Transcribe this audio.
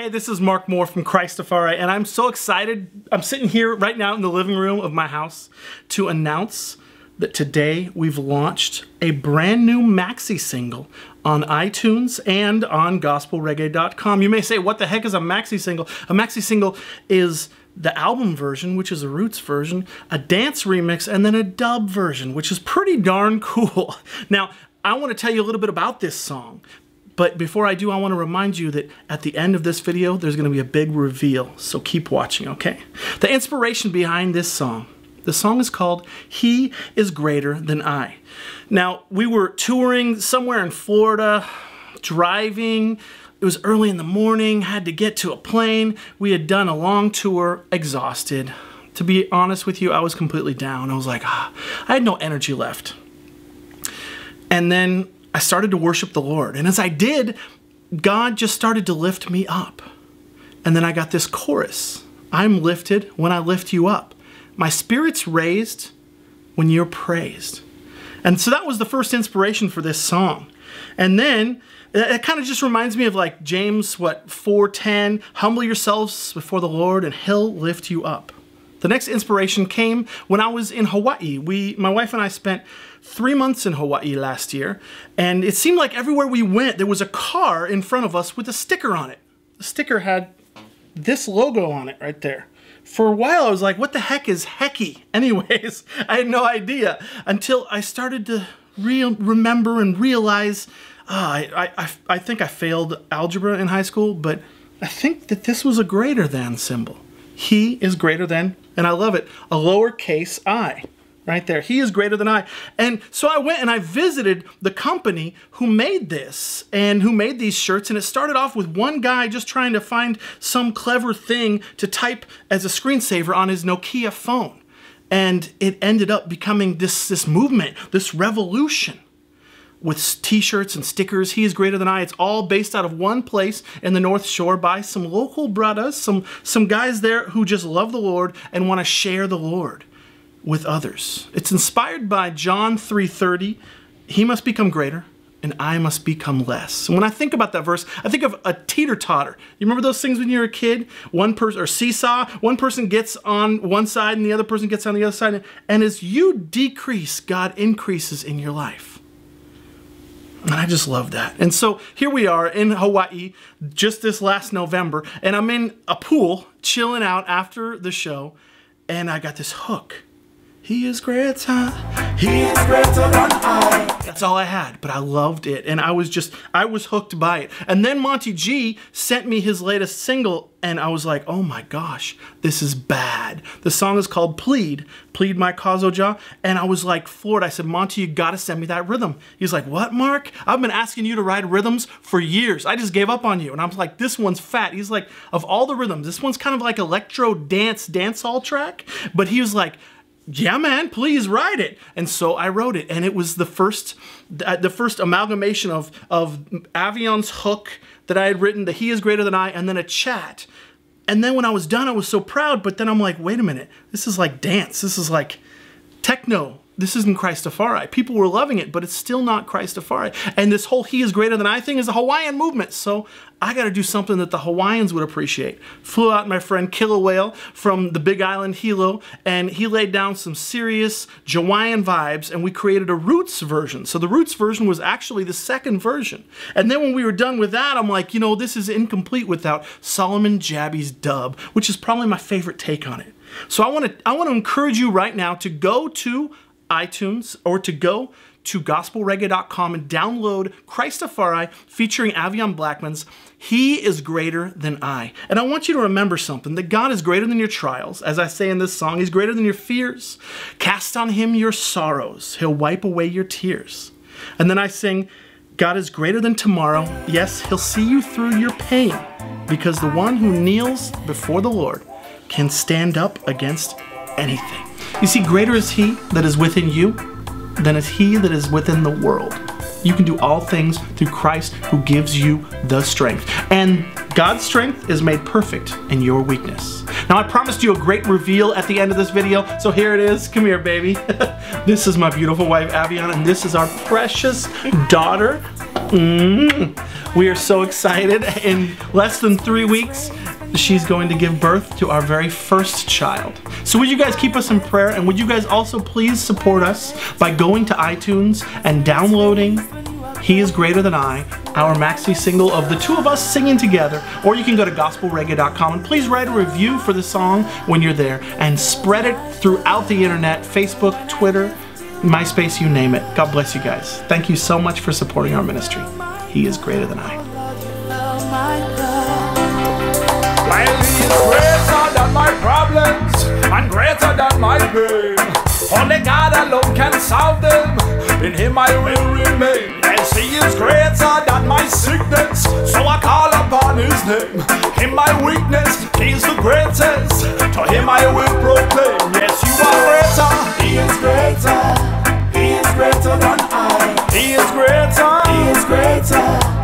Hey, this is Mohr from Christafari, and I'm so excited. I'm sitting here right now in the living room of my house to announce that today we've launched a brand new maxi single on iTunes and on gospelreggae.com. You may say, what the heck is a maxi single? A maxi single is the album version, which is a roots version, a dance remix, and then a dub version, which is pretty darn cool. Now, I want to tell you a little bit about this song. But before I do, I want to remind you that at the end of this video, there's going to be a big reveal, so keep watching, okay? The inspiration behind this song, the song is called He is Greater Than I. Now, we were touring somewhere in Florida, driving. It was early in the morning, had to get to a plane. We had done a long tour, exhausted. To be honest with you, I was completely down. I was like, I had no energy left. And then I started to worship the Lord. And as I did, God just started to lift me up. And then I got this chorus. I'm lifted when I lift you up. My spirit's raised when you're praised. And so that was the first inspiration for this song. And then it kind of just reminds me of like James, 4:10, humble yourselves before the Lord and he'll lift you up. The next inspiration came when I was in Hawaii. My wife and I spent 3 months in Hawaii last year, and it seemed like everywhere we went, there was a car in front of us with a sticker on it. The sticker had this logo on it right there. For a while, I was like, what the heck is Hecky? Anyways, I had no idea until I started to remember and realize, I think I failed algebra in high school, but I think that this was a greater than symbol. He is greater than, and I love it, a lowercase I, right there. He is greater than I. And so I went and I visited the company who made this and who made these shirts. And it started off with one guy just trying to find some clever thing to type as a screensaver on his Nokia phone. And it ended up becoming this movement, this revolution. With t-shirts and stickers, He is greater than I. It's all based out of one place in the North Shore by some local brothers, some guys there who just love the Lord and want to share the Lord with others. It's inspired by John 3:30. He must become greater and I must become less. And when I think about that verse, I think of a teeter-totter. You remember those things when you were a kid? One person, or seesaw, one person gets on one side and the other person gets on the other side. And as you decrease, God increases in your life. And I just love that. And so here we are in Hawaii just this last November, and I'm in a pool chilling out after the show, and I got this hook. He is greater. He is greater than I. That's all I had, but I loved it, and I was hooked by it. And then Monty G sent me his latest single, and I was like, oh my gosh, this is bad. The song is called Plead My Cause, O Jah, and I was like floored. I said, Monty, you gotta send me that rhythm. He's like, what, Mark? I've been asking you to write rhythms for years. I just gave up on you. And I was like, this one's fat. He's like, of all the rhythms, this one's kind of like electro dancehall track, but he was like, yeah, man, please write it. And so I wrote it, and it was the first amalgamation of Avion's hook that I had written, the He is greater than I, and then a chat. And then when I was done, I was so proud, but then I'm like, wait a minute, this is like dance, this is like techno. This isn't Christafari. People were loving it, but it's still not Christafari. And this whole He is greater than I thing is a Hawaiian movement. So I got to do something that the Hawaiians would appreciate. Flew out my friend Kilauea from the Big Island Hilo, and he laid down some serious Hawaiian vibes, and we created a roots version. So the roots version was actually the second version. And then when we were done with that, I'm like, you know, this is incomplete without Solomon Jabby's dub, which is probably my favorite take on it. So I want to encourage you right now to go to iTunes or to go to gospelreggae.com and download Christafari featuring Avion Blackman's He is Greater Than I. And I want you to remember something, that God is greater than your trials. As I say in this song, He's greater than your fears. Cast on Him your sorrows. He'll wipe away your tears. And then I sing, God is greater than tomorrow. Yes, He'll see you through your pain, because the one who kneels before the Lord can stand up against anything. You see, greater is He that is within you than is he that is within the world. You can do all things through Christ who gives you the strength. And God's strength is made perfect in your weakness. Now, I promised you a great reveal at the end of this video, so here it is. Come here, baby. This is my beautiful wife, Avion, and this is our precious daughter. We are so excited. In less than 3 weeks, she's going to give birth to our very first child. So would you guys keep us in prayer, and would you guys also please support us by going to iTunes and downloading He Is Greater Than I, our maxi single of the two of us singing together. Or you can go to gospelreggae.com and please write a review for the song when you're there and spread it throughout the internet, Facebook, Twitter, MySpace, you name it. God bless you guys. Thank you so much for supporting our ministry. He is greater than I. While He is greater than my problems and greater than my pain, only God alone can solve them. In Him I will remain. Yes, He is greater than my sickness, so I call upon His name. In my weakness, He is the greatest. To Him I will proclaim. Yes, you are greater. He is greater. He is greater than I. He is greater. He is greater.